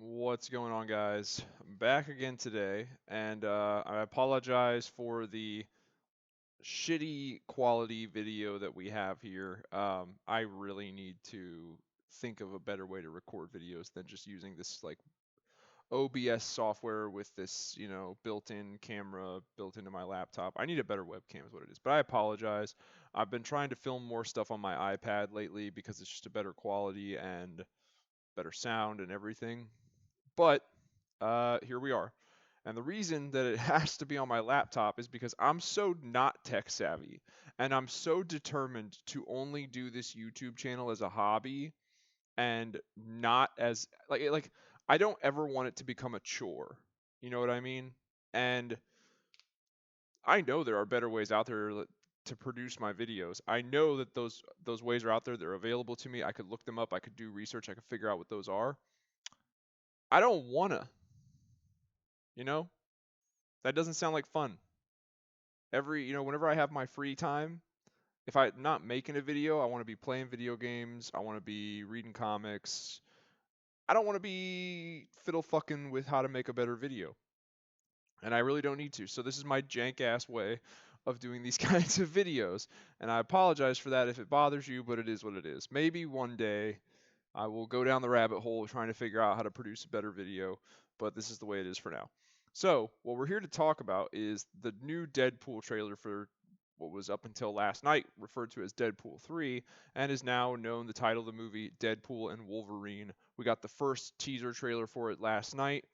What's going on, guys? I'm back again today, and I apologize for the shitty quality video that we have here. I really need to think of a better way to record videos than just using this like OBS software with this, built-in camera built into my laptop. I need a better webcam is what it is. But I apologize. I've been trying to film more stuff on my iPad lately because it's just a better quality and better sound and everything. But here we are. And the reason that it has to be on my laptop is because I'm so not tech savvy and I'm so determined to only do this YouTube channel as a hobby and not as like I don't ever want it to become a chore. You know what I mean? And I know there are better ways out there to produce my videos. I know that those ways are out there. They're available to me. I could look them up. I could do research. I could figure out what those are. I don't wanna, you know? That doesn't sound like fun. Whenever I have my free time, if I'm not making a video, I want to be playing video games. I want to be reading comics. I don't want to be fiddle fucking with how to make a better video. And I really don't need to. So this is my jank ass way of doing these kinds of videos. And I apologize for that if it bothers you, but it is what it is. Maybe one day I will go down the rabbit hole trying to figure out how to produce a better video, but this is the way it is for now. So, what we're here to talk about is the new Deadpool trailer for what was up until last night referred to as Deadpool 3 and is now known the title of the movie Deadpool and Wolverine. We got the first teaser trailer for it last night.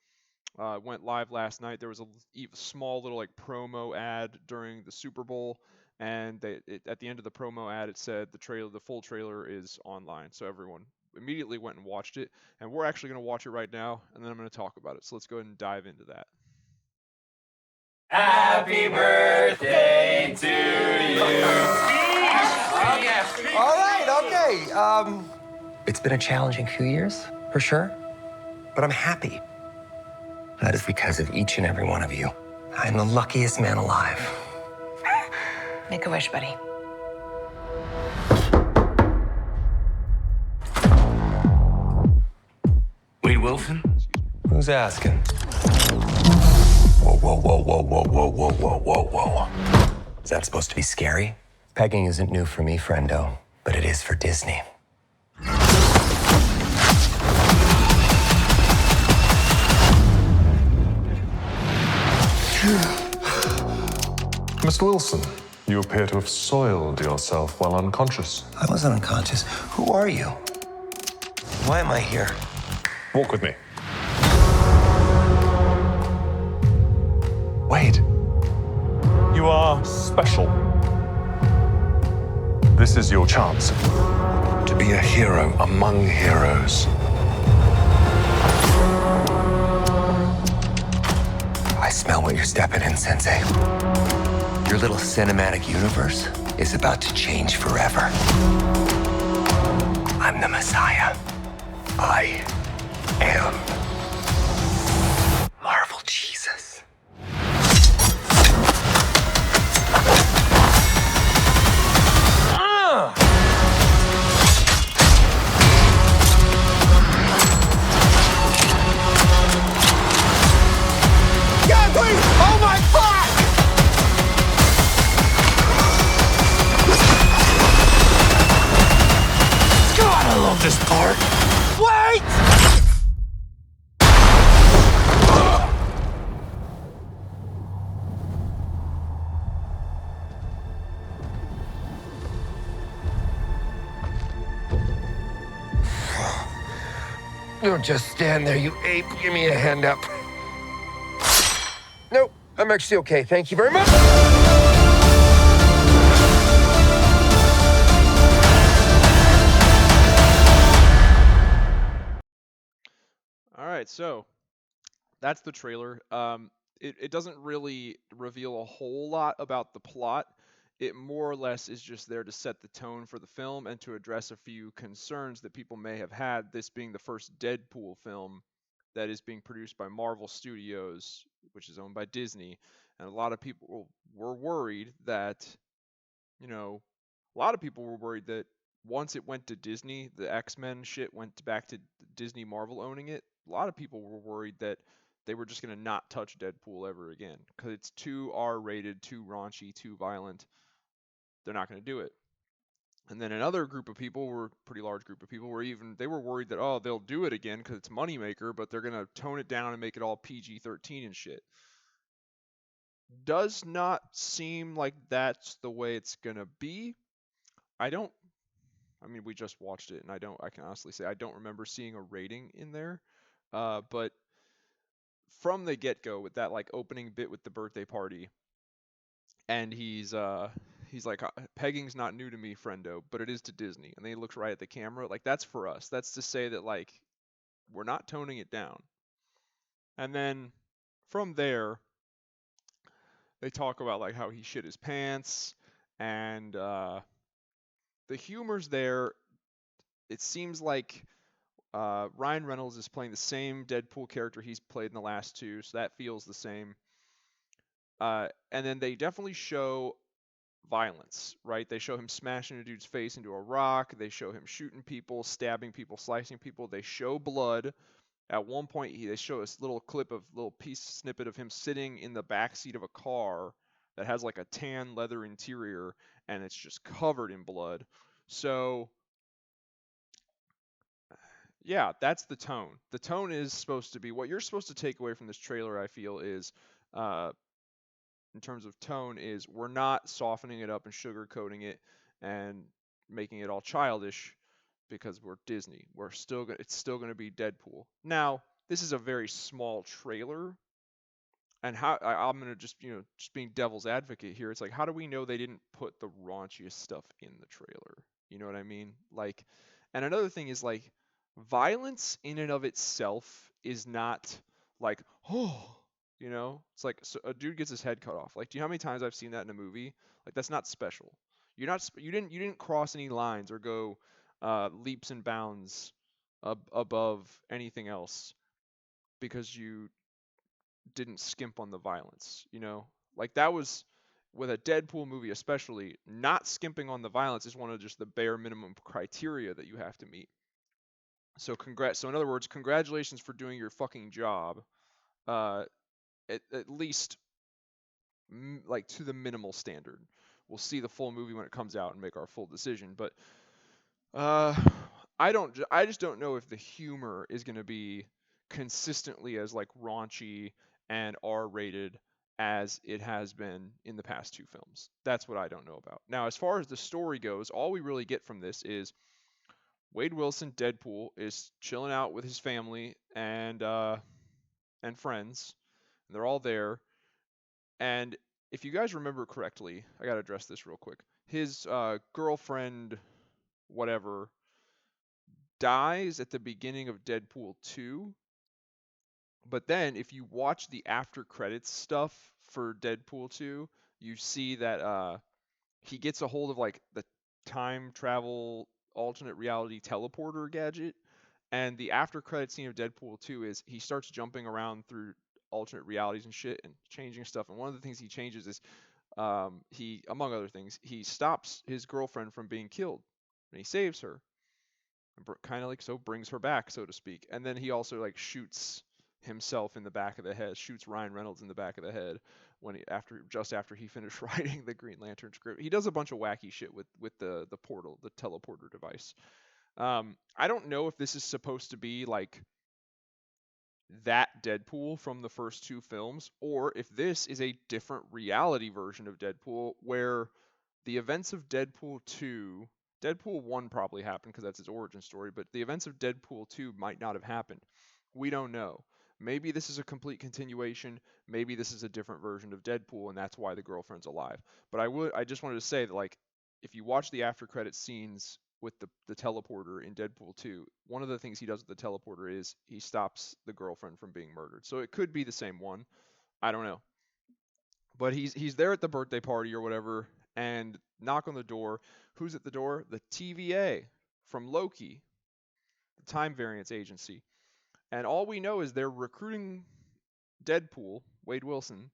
Went live last night. There was a small little like promo ad during the Super Bowl, and at the end of the promo ad, it said the full trailer is online. So everyone immediately went and watched it, and we're actually going to watch it right now, and then I'm going to talk about it. So let's go ahead and dive into that. Happy birthday to you. All right, okay. It's been a challenging few years, for sure, but I'm happy. That is because of each and every one of you. I'm the luckiest man alive. Make a wish, buddy. Wade Wilson? Who's asking? Whoa, whoa, whoa, whoa, whoa, whoa, whoa, whoa, whoa, whoa. Is that supposed to be scary? Pegging isn't new for me, friendo, but it is for Disney. Mr. Wilson, you appear to have soiled yourself while unconscious. I wasn't unconscious. Who are you? Why am I here? Walk with me. Wade, you are special. This is your chance to be a hero among heroes. I smell what you're stepping in, Sensei. Your little cinematic universe is about to change forever. I'm the Messiah. I am Marvel Jesus. God, please! Oh my fuck! God, I love this part. Wait! Don't just stand there, you ape. Give me a hand up. Nope, I'm actually okay. Thank you very much. All right, so that's the trailer. It doesn't really reveal a whole lot about the plot. It more or less is just there to set the tone for the film and to address a few concerns that people may have had, this being the first Deadpool film that is being produced by Marvel Studios, which is owned by Disney. And a lot of people were worried that, you know, a lot of people were worried that once it went to Disney, the X-Men shit went back to Disney Marvel owning it, a lot of people were worried that they were just going to not touch Deadpool ever again because it's too R-rated, too raunchy, too violent. They're not going to do it. And then another group of people were pretty large group of people were they were worried that they'll do it again because it's a moneymaker, but they're gonna tone it down and make it all PG-13 and shit. Does not seem like that's the way it's gonna be. I don't. I mean, we just watched it, and I can honestly say I don't remember seeing a rating in there. But from the get-go, with that like opening bit with the birthday party, and he's like, pegging's not new to me, friendo, but it is to Disney. And then he looks right at the camera, like that's for us. That's to say that like we're not toning it down. And then from there, they talk about like how he shit his pants, and the humor's there. It seems like Ryan Reynolds is playing the same Deadpool character he's played in the last two, so that feels the same. And then they definitely show violence, right? They show him smashing a dude's face into a rock. They show him shooting people, stabbing people, slicing people. They show blood. At one point, they show a little clip of little piece snippet of him sitting in the back seat of a car that has like a tan leather interior, and it's just covered in blood. So yeah, that's the tone. The tone is supposed to be what you're supposed to take away from this trailer. I feel is uh, in terms of tone is we're not softening it up and sugarcoating it and making it all childish because we're Disney. It's still going to be Deadpool. Now, this is a very small trailer, and I'm going to just being devil's advocate here. It's like, how do we know they didn't put the raunchiest stuff in the trailer? You know what I mean? Like, and another thing is like violence in and of itself is not like, it's like so a dude gets his head cut off. Like, do you know how many times I've seen that in a movie? Like, that's not special. You didn't cross any lines or go leaps and bounds above anything else because you didn't skimp on the violence. Like that was with a Deadpool movie, especially not skimping on the violence is one of just the bare minimum criteria that you have to meet. So congrats. So in other words, congratulations for doing your fucking job. Uh, at least like to the minimal standard. We'll see the full movie when it comes out and make our full decision. But uh, I just don't know if the humor is going to be consistently as like raunchy and R-rated as it has been in the past two films. That's what I don't know about. Now, as far as the story goes, all we really get from this is Wade Wilson, Deadpool, is chilling out with his family and friends. And they're all there. And if you guys remember correctly, I gotta address this real quick. His girlfriend, whatever, dies at the beginning of Deadpool 2. But then if you watch the after credits stuff for Deadpool 2, you see that he gets a hold of like the time travel alternate reality teleporter gadget. And the after credit scene of Deadpool 2 is he starts jumping around through alternate realities and shit and changing stuff. And one of the things he changes is he, among other things, he stops his girlfriend from being killed and he saves her and kind of like so brings her back, so to speak. And then he also like shoots himself in the back of the head, shoots Ryan Reynolds in the back of the head just after he finished writing the Green Lantern script. He does a bunch of wacky shit with the portal, the teleporter device. I don't know if this is supposed to be like that Deadpool from the first two films, or if this is a different reality version of Deadpool where the events of Deadpool 2, Deadpool 1 probably happened because that's his origin story, but the events of Deadpool 2 might not have happened. We don't know. Maybe this is a complete continuation. Maybe this is a different version of Deadpool, and that's why the girlfriend's alive. But I just wanted to say that, like, if you watch the after credit scenes with the teleporter in Deadpool 2, one of the things he does with the teleporter is he stops the girlfriend from being murdered. So it could be the same one. I don't know. But he's there at the birthday party or whatever, and knock on the door. Who's at the door? The TVA from Loki, the Time Variance Agency. And all we know is they're recruiting Deadpool, Wade Wilson,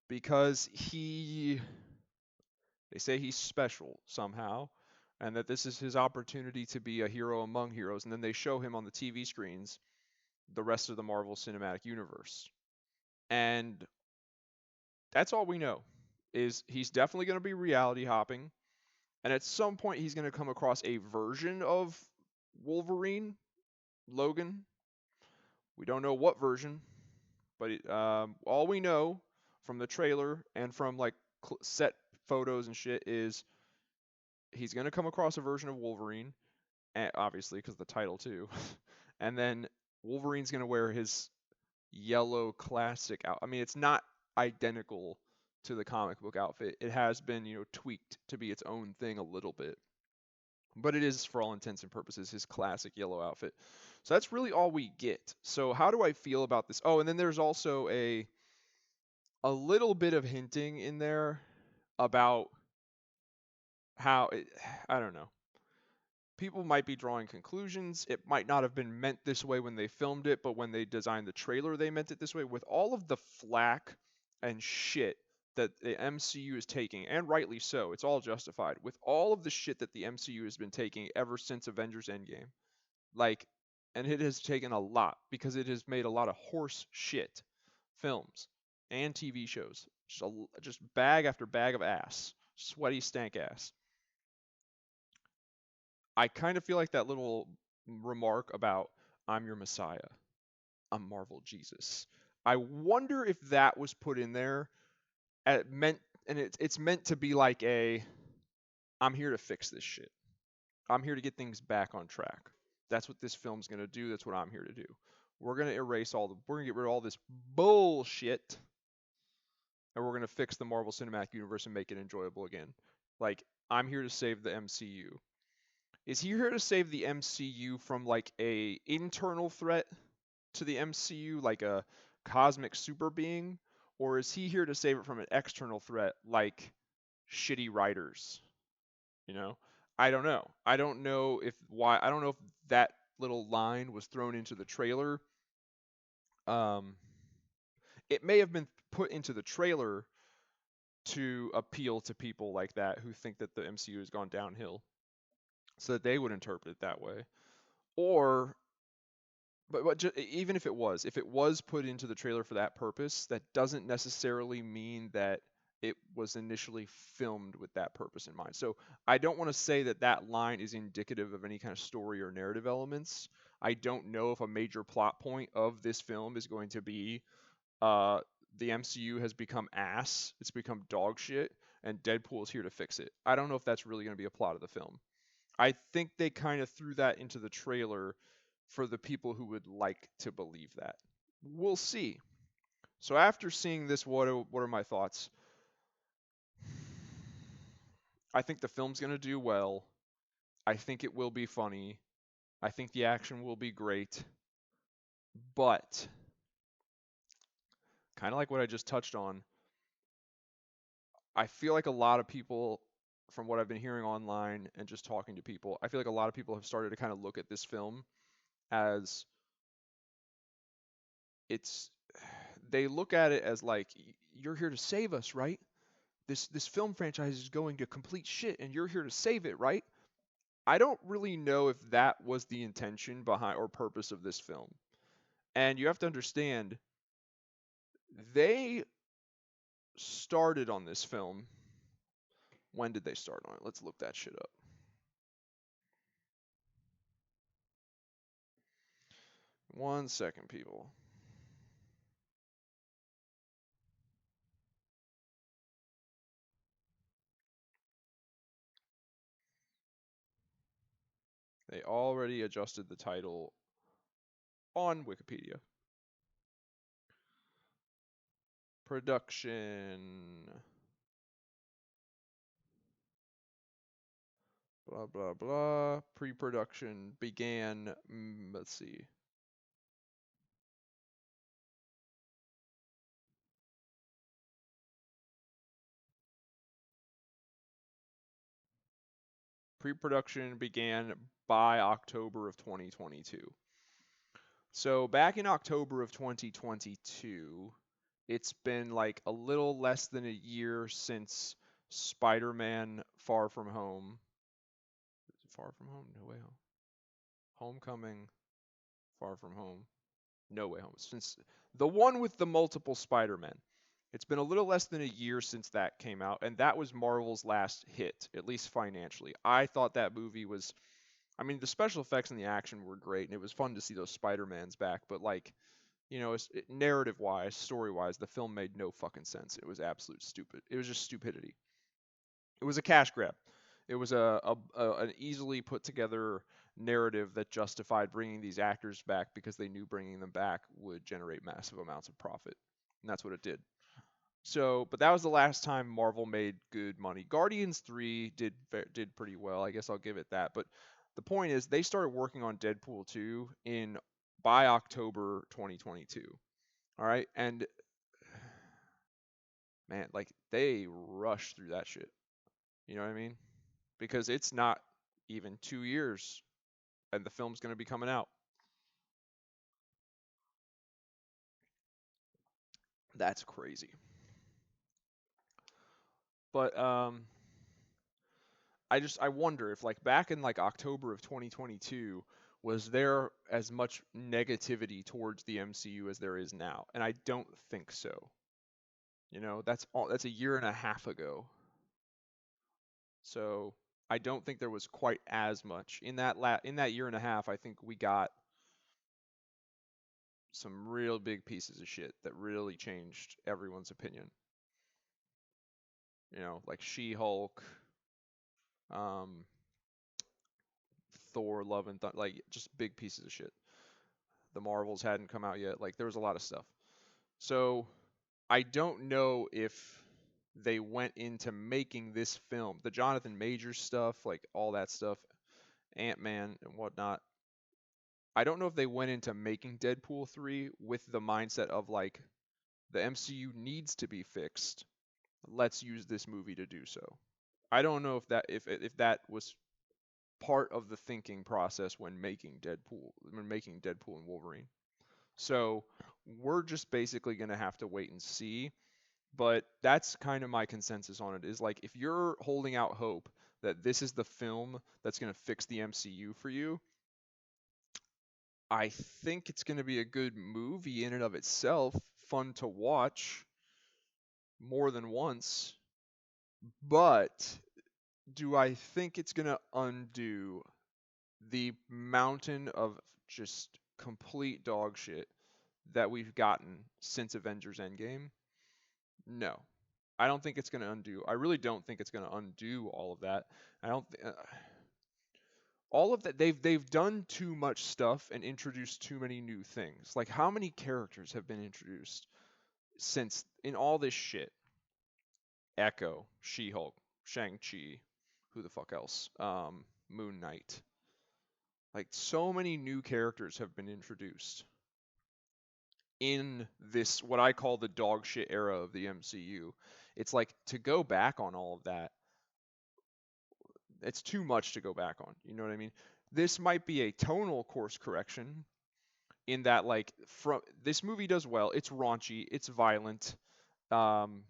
because they say he's special somehow, and that this is his opportunity to be a hero among heroes. And then they show him on the TV screens the rest of the Marvel Cinematic Universe. And that's all we know is he's definitely going to be reality hopping, and at some point he's going to come across a version of Wolverine, Logan. We don't know what version, but all we know from the trailer and from like set photos and shit is he's going to come across a version of Wolverine, and obviously because the title too. And then Wolverine's going to wear his yellow classic out. I mean, it's not identical to the comic book outfit. It has been, tweaked to be its own thing a little bit. But it is, for all intents and purposes, his classic yellow outfit. So that's really all we get. So how do I feel about this? Oh, and then there's also a little bit of hinting in there about how I don't know. People might be drawing conclusions. It might not have been meant this way when they filmed it, but when they designed the trailer, they meant it this way. With all of the flack and shit that the MCU is taking, and rightly so, it's all justified. With all of the shit that the MCU has been taking ever since Avengers Endgame, like, and it has taken a lot because it has made a lot of horse shit films and TV shows. Just bag after bag of ass, sweaty stank ass. I kind of feel like that little remark about I'm your Messiah, I'm Marvel Jesus. I wonder if that was put in there meant, and it's meant to be like I'm here to fix this shit. I'm here to get things back on track. That's what this film's gonna do. That's what I'm here to do. We're gonna we're gonna get rid of all this bullshit, and we're gonna fix the Marvel Cinematic Universe and make it enjoyable again. Like, I'm here to save the MCU. Is he here to save the MCU from like a internal threat to the MCU, like a cosmic super being, or is he here to save it from an external threat, like shitty writers? You know, I don't know. I don't know if why. I don't know if that little line was thrown into the trailer. Um, it may have been put into the trailer to appeal to people like that who think that the MCU has gone downhill, so that they would interpret it that way. Or even if it was put into the trailer for that purpose, that doesn't necessarily mean that it was initially filmed with that purpose in mind. So I don't want to say that that line is indicative of any kind of story or narrative elements. I don't know if a major plot point of this film is going to be uh, the MCU has become ass, it's become dog shit, and Deadpool is here to fix it. I don't know if that's really going to be a plot of the film. I think they kind of threw that into the trailer for the people who would like to believe that. We'll see. So after seeing this, what are my thoughts? I think the film's going to do well. I think it will be funny. I think the action will be great. But kind of like what I just touched on, I feel like a lot of people, from what I've been hearing online and just talking to people, I feel like a lot of people have started to kind of look at this film as it's they look at it as like, you're here to save us, right? This film franchise is going to complete shit and you're here to save it, right? I don't really know if that was the intention behind or purpose of this film. And you have to understand, they started on this film. When did they start on it? Let's look that shit up. One second, people. They already adjusted the title on Wikipedia. Production. Blah, blah, blah. Pre-production began, let's see. Pre-production began by October of 2022. So back in October of 2022, it's been like a little less than a year since Spider-Man Far From Home. Is it Far From Home? No Way Home. Homecoming, Far From Home. No Way Home. Since the one with the multiple Spider-Men. It's been a little less than a year since that came out, and that was Marvel's last hit, at least financially. I thought that movie was, I mean, the special effects and the action were great, and it was fun to see those Spider-Mans back, but like, narrative-wise, story-wise, the film made no fucking sense. It was absolute stupid. It was just stupidity. It was a cash grab. It was an easily put together narrative that justified bringing these actors back because they knew bringing them back would generate massive amounts of profit, and that's what it did. So, but that was the last time Marvel made good money. Guardians 3 did pretty well. I guess I'll give it that. But the point is they started working on Deadpool 2 in by October 2022. All right? And man, like they rushed through that shit. You know what I mean? Because it's not even 2 years and the film's going to be coming out. That's crazy. But I wonder if like back in like October of 2022 was there as much negativity towards the MCU as there is now, and I don't think so. That's a year and a half ago. So I don't think there was quite as much in that year and a half. I think we got some real big pieces of shit that really changed everyone's opinion. Like She-Hulk, um, Thor, Love and Thunder, like just big pieces of shit. The Marvels hadn't come out yet. Like there was a lot of stuff. So I don't know if they went into making this film, the Jonathan Majors stuff, like all that stuff, Ant-Man and whatnot. I don't know if they went into making Deadpool 3 with the mindset of like the MCU needs to be fixed. Let's use this movie to do so. I don't know if that was part of the thinking process when making Deadpool and Wolverine. So we're just basically going to have to wait and see. But that's kind of my consensus on it is like if you're holding out hope that this is the film that's going to fix the MCU for you, I think it's going to be a good movie in and of itself, fun to watch more than once. But do I think it's going to undo the mountain of just complete dog shit that we've gotten since Avengers Endgame? No. I don't think it's going to undo. I really don't think it's going to undo all of that. I don't all of that they've done too much stuff and introduced too many new things. Like how many characters have been introduced since in all this shit? Echo, She-Hulk, Shang-Chi, who the fuck else? Moon Knight. Like so many new characters have been introduced in this what I call the dog shit era of the MCU. It's like to go back on all of that, it's too much to go back on. You know what I mean? This might be a tonal course correction in that like from this movie does well. It's raunchy, it's violent, um,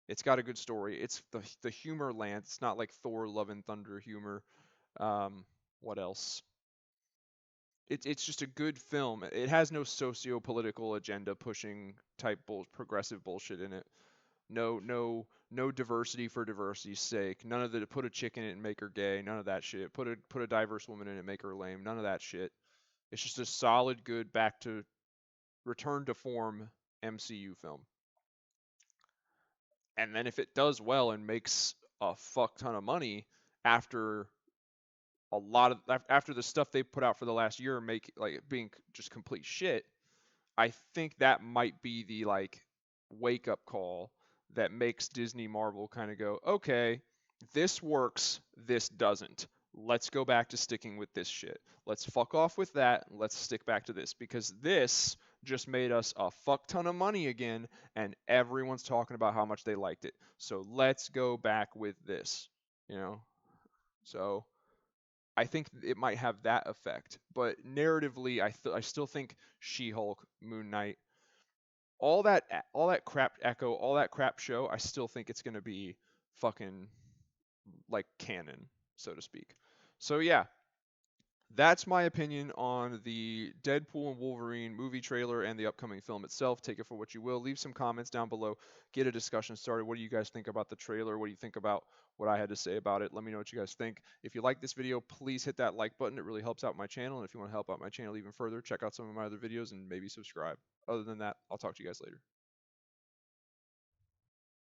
it's got a good story. It's the humor lands. It's not like Thor, Love and Thunder humor. What else? It's just a good film. It has no socio-political agenda pushing type progressive bullshit in it. No diversity for diversity's sake. None of the put a chick in it and make her gay. None of that shit. Put a diverse woman in it and make her lame. None of that shit. It's just a solid, good back to return to form MCU film. And then if it does well and makes a fuck ton of money after after the stuff they put out for the last year make like being just complete shit, I think that might be the like wake up call that makes Disney Marvel kind of go, okay, this works, this doesn't. Let's go back to sticking with this shit. Let's fuck off with that. Let's stick back to this because this just made us a fuck ton of money again and everyone's talking about how much they liked it. So let's go back with this, you know? So I think it might have that effect. But narratively, I still think She-Hulk, Moon Knight, all that crap Echo, all that crap show, I still think it's gonna be fucking like canon, so to speak. So yeah, That's my opinion on the Deadpool and Wolverine movie trailer and the upcoming film itself. Take it for what you will. Leave some comments down below. Get a discussion started. What do you guys think about the trailer? What do you think about what I had to say about it? Let me know what you guys think. If you like this video, please hit that like button. It really helps out my channel. And if you want to help out my channel even further, check out some of my other videos and maybe subscribe. Other than that, I'll talk to you guys later.